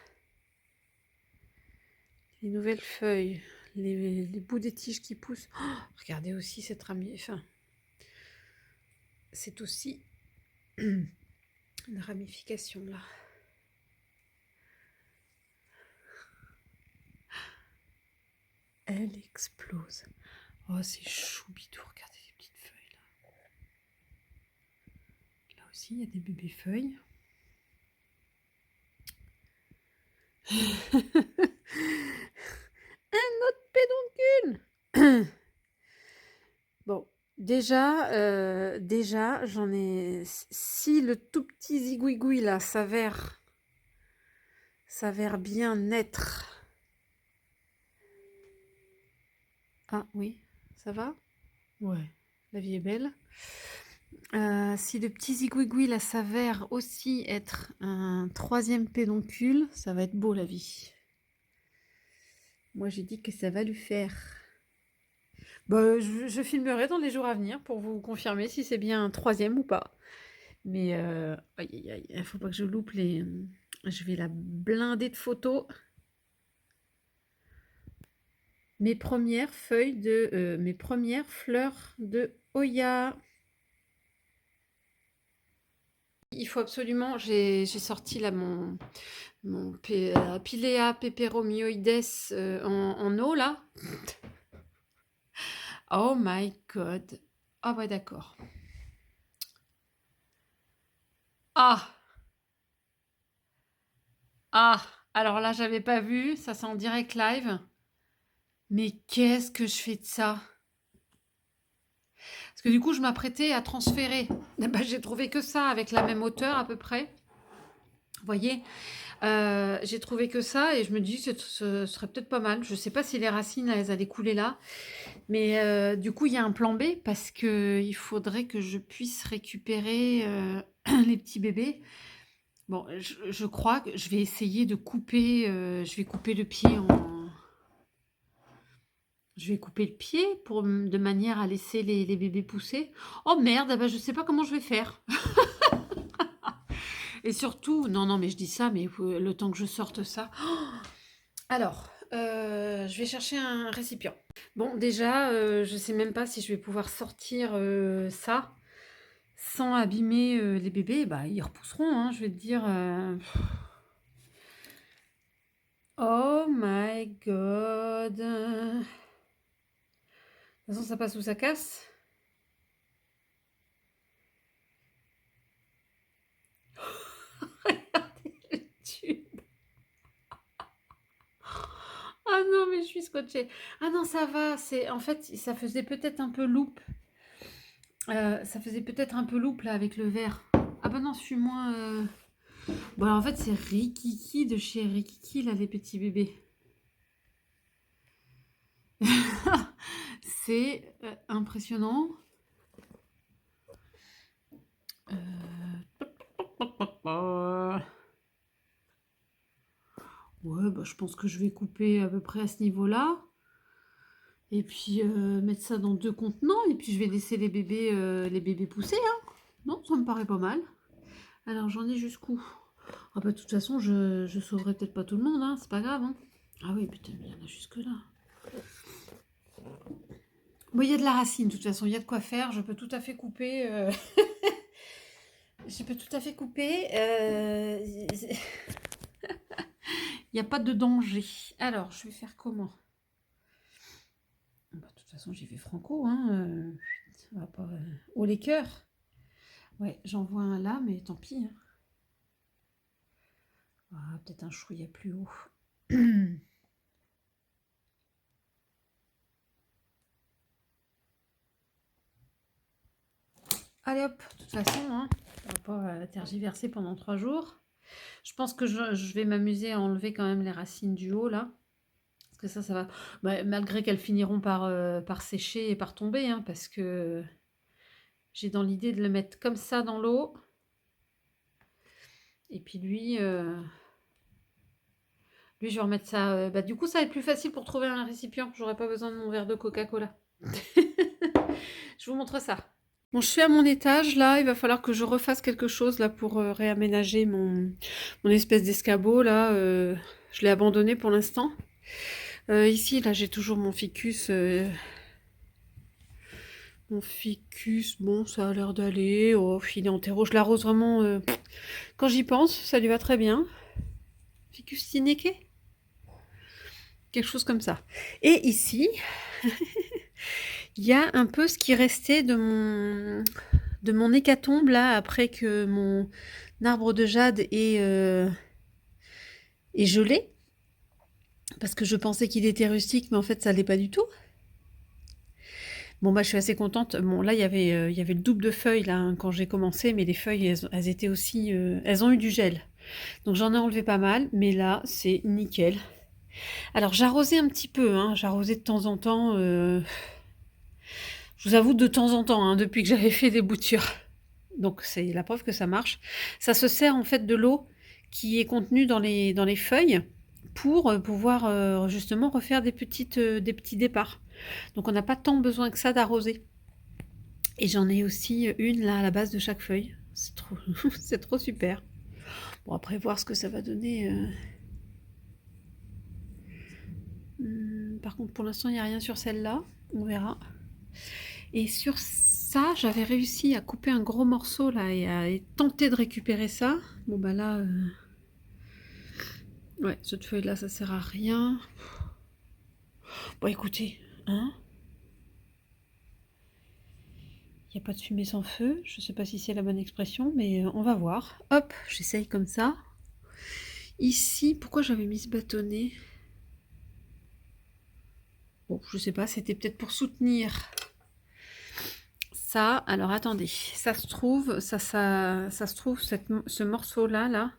les nouvelles feuilles, les bouts des tiges qui poussent. Oh, regardez aussi cette enfin, c'est aussi une ramification là. Elle explose. Oh, c'est choubidou. Regardez les petites feuilles là. Là aussi, il y a des bébés feuilles. Un autre pédoncule. Bon, déjà, j'en ai. Si le tout petit zigouigoui là s'avère bien naître. Ah oui, ça va? Ouais, la vie est belle. Si le petit zigouigoui là s'avère aussi être un troisième pédoncule, ça va être beau la vie. Moi j'ai dit que ça va lui faire. Bah, je filmerai dans les jours à venir pour vous confirmer si c'est bien un troisième ou pas. Mais aïe, aïe, aïe, il faut pas que je loupe les. Je vais la blinder de photos. Mes premières fleurs de Oya. Il faut absolument, j'ai sorti là mon Pilea peperomioides en eau là. Oh my god. Ah ouais d'accord. Ah alors là j'avais pas vu, ça c'est en direct live. Mais qu'est-ce que je fais de ça? Parce que du coup je m'apprêtais à transférer. Bah, j'ai trouvé que ça avec la même hauteur à peu près. Vous voyez, j'ai trouvé que ça et je me dis que ce serait peut-être pas mal. Je sais pas si les racines elles allaient couler là. Mais du coup, il y a un plan B parce qu'il faudrait que je puisse récupérer les petits bébés. Bon, je crois que je vais essayer de couper. Je vais couper le pied en. Je vais couper le pied de manière à laisser les bébés pousser. Oh merde, ah bah, je sais pas comment je vais faire. Et surtout, non, mais je dis ça, mais le temps que je sorte ça. Alors, je vais chercher un récipient. Bon, déjà, je sais même pas si je vais pouvoir sortir ça sans abîmer les bébés. Bah, ils repousseront, hein, je vais te dire. Oh my god. De toute façon, ça passe ou ça casse. Regardez le tube. Ah non, mais je suis scotchée. Ah non, ça va. En fait, ça faisait peut-être un peu loupe. Ça faisait peut-être un peu loupe là avec le verre. Ah bah non, je suis moins. Bon, alors, en fait, c'est Rikiki de chez Rikiki là, les petits bébés. C'est impressionnant. Ouais, bah, je pense que je vais couper à peu près à ce niveau-là. Et puis mettre ça dans 2 contenants. Et puis je vais laisser les bébés pousser. Hein. Non, ça me paraît pas mal. Alors j'en ai jusqu'où? Ah bah de toute façon, je sauverai peut-être pas tout le monde. Hein. C'est pas grave. Hein. Ah oui, putain, il y en a jusque-là. Bon, il y a de la racine, de toute façon. Il y a de quoi faire. Je peux tout à fait couper. Je peux tout à fait couper. Il n'y a pas de danger. Alors, je vais faire comment? Bah, de toute façon, j'ai fait franco. Hein, on va pas... Oh, les cœurs. Ouais, j'en vois un là, mais tant pis. Hein. Ah, peut-être un chouïa plus haut. Allez hop, de toute façon, hein, on va pas tergiverser pendant 3 jours. Je pense que je vais m'amuser à enlever quand même les racines du haut là. Parce que ça va. Bah, malgré qu'elles finiront par sécher et par tomber, hein, parce que j'ai dans l'idée de le mettre comme ça dans l'eau. Et puis lui, je vais remettre ça. Bah, du coup, ça va être plus facile pour trouver un récipient. J'aurai pas besoin de mon verre de Coca-Cola. Je vous montre ça. Bon, je suis à mon étage là. Il va falloir que je refasse quelque chose là pour réaménager mon espèce d'escabeau là. Je l'ai abandonné pour l'instant. Ici, là, j'ai toujours mon ficus. Mon ficus, bon, ça a l'air d'aller. Oh, il est en terreau. Je l'arrose vraiment. Quand j'y pense, ça lui va très bien. Ficus sineke, quelque chose comme ça. Et ici, il y a un peu ce qui restait de mon hécatombe là, après que mon arbre de jade est gelé. Parce que je pensais qu'il était rustique, mais en fait, ça l'est pas du tout. Bon, bah, je suis assez contente. Bon, là, il y avait le double de feuilles là, hein, quand j'ai commencé, mais les feuilles, elles étaient aussi. Elles ont eu du gel. Donc, j'en ai enlevé pas mal, mais là, c'est nickel. Alors, j'arrosais un petit peu, hein, j'arrosais de temps en temps. Je vous avoue, de temps en temps, hein, depuis que j'avais fait des boutures. Donc, c'est la preuve que ça marche. Ça se sert en fait de l'eau qui est contenue dans les feuilles pour pouvoir justement refaire des petits départs. Donc, on n'a pas tant besoin que ça d'arroser. Et j'en ai aussi une là à la base de chaque feuille. C'est trop, c'est trop super. Bon, après, voir ce que ça va donner. Par contre, pour l'instant, il n'y a rien sur celle-là. On verra. Et sur ça, j'avais réussi à couper un gros morceau là et à tenter de récupérer ça. Bon, bah là. Ouais, cette feuille-là, ça sert à rien. Bon, écoutez, hein. Il n'y a pas de fumée sans feu. Je ne sais pas si c'est la bonne expression, mais on va voir. Hop, j'essaye comme ça. Ici, pourquoi j'avais mis ce bâtonnet? Bon, je sais pas, c'était peut-être pour soutenir ça. Alors attendez, ça se trouve, ça se trouve, ce morceau-là, là.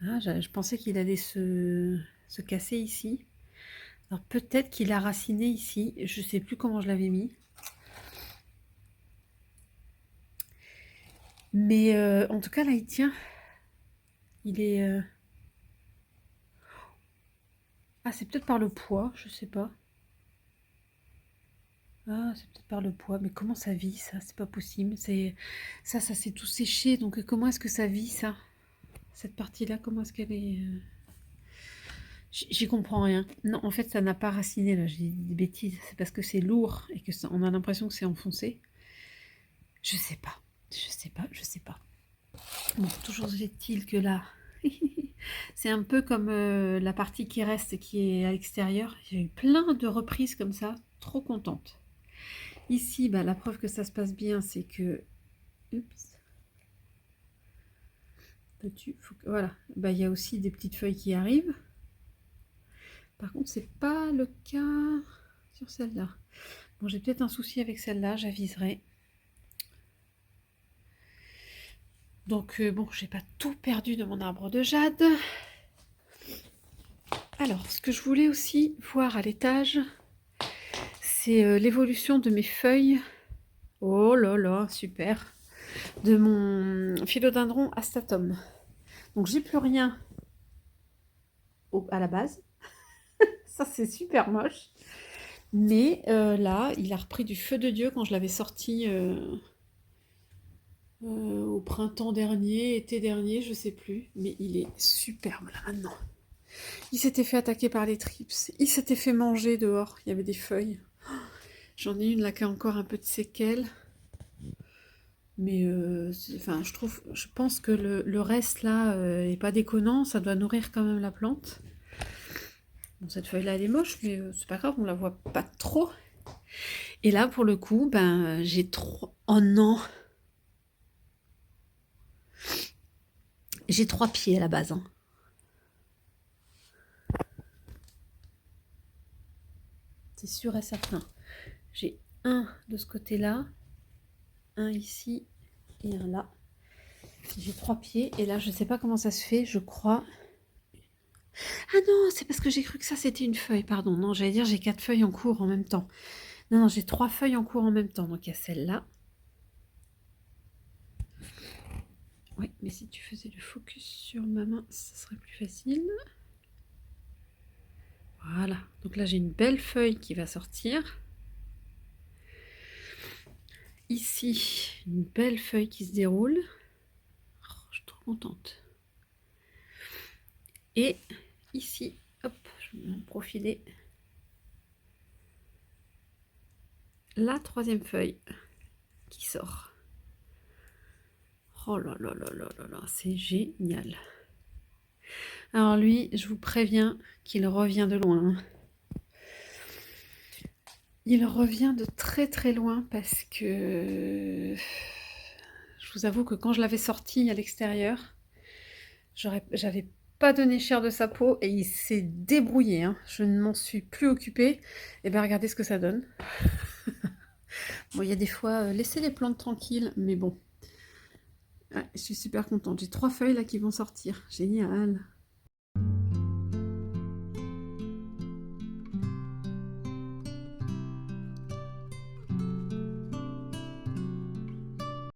Ah, je pensais qu'il allait se casser ici. Alors peut-être qu'il a raciné ici. Je sais plus comment je l'avais mis. Mais en tout cas, là, il tient. Il est... Ah, c'est peut-être par le poids, je sais pas. Ah, c'est peut-être par le poids, mais comment ça vit ça? C'est pas possible. Ça s'est tout séché. Donc comment est-ce que ça vit ça? Cette partie-là, comment est-ce qu'elle est J'y comprends rien. Non, en fait, ça n'a pas raciné là. J'ai dit des bêtises. C'est parce que c'est lourd et que on a l'impression que c'est enfoncé. Je sais pas. Je sais pas. Je sais pas. Bon, toujours est-il que là, c'est un peu comme la partie qui reste, qui est à l'extérieur. J'ai eu plein de reprises comme ça. Trop contente. Ici, bah, la preuve que ça se passe bien, c'est que... Oups. Voilà. Bah, il y a aussi des petites feuilles qui arrivent. Par contre, c'est pas le cas sur celle-là. Bon, j'ai peut-être un souci avec celle-là, j'aviserai. Donc, bon, j'ai pas tout perdu de mon arbre de jade. Alors, ce que je voulais aussi voir à l'étage, c'est l'évolution de mes feuilles. Oh là là, super. De mon philodendron astatum. Donc, j'ai plus rien à la base. Ça, c'est super moche. Mais là, il a repris du feu de Dieu quand je l'avais sorti au printemps dernier, été dernier, je sais plus. Mais il est superbe là maintenant. Il s'était fait attaquer par les trips. Il s'était fait manger dehors. Il y avait des feuilles. J'en ai une là qui a encore un peu de séquelles. Mais enfin, je pense que le reste là est pas déconnant. Ça doit nourrir quand même la plante. Bon, cette feuille-là, elle est moche, mais c'est pas grave, on la voit pas trop. Et là, pour le coup, ben, j'ai trop... Oh non! J'ai 3 pieds à la base. Hein. C'est sûr et certain. J'ai un de ce côté-là, un ici et un là. J'ai 3 pieds. Et là, je sais pas comment ça se fait, je crois... Ah non, c'est parce que j'ai cru que ça, c'était une feuille. Pardon, non, j'allais dire j'ai 4 feuilles en cours en même temps. Non, non, j'ai 3 feuilles en cours en même temps. Donc, il y a celle-là. Oui, mais si tu faisais le focus sur ma main, ça serait plus facile. Voilà, donc là j'ai une belle feuille qui va sortir. Ici, une belle feuille qui se déroule. Oh, je suis trop contente. Et ici, hop, je vais en profiter. La troisième feuille qui sort. Oh là là là là là là, c'est génial. Alors lui, je vous préviens qu'il revient de loin. Il revient de très très loin parce que je vous avoue que quand je l'avais sorti à l'extérieur, j'avais pas donné cher de sa peau et il s'est débrouillé. Hein. Je ne m'en suis plus occupée. Et bien regardez ce que ça donne. Bon, il y a des fois, laissez les plantes tranquilles, mais bon. Ouais, je suis super contente. J'ai 3 feuilles là qui vont sortir. Génial.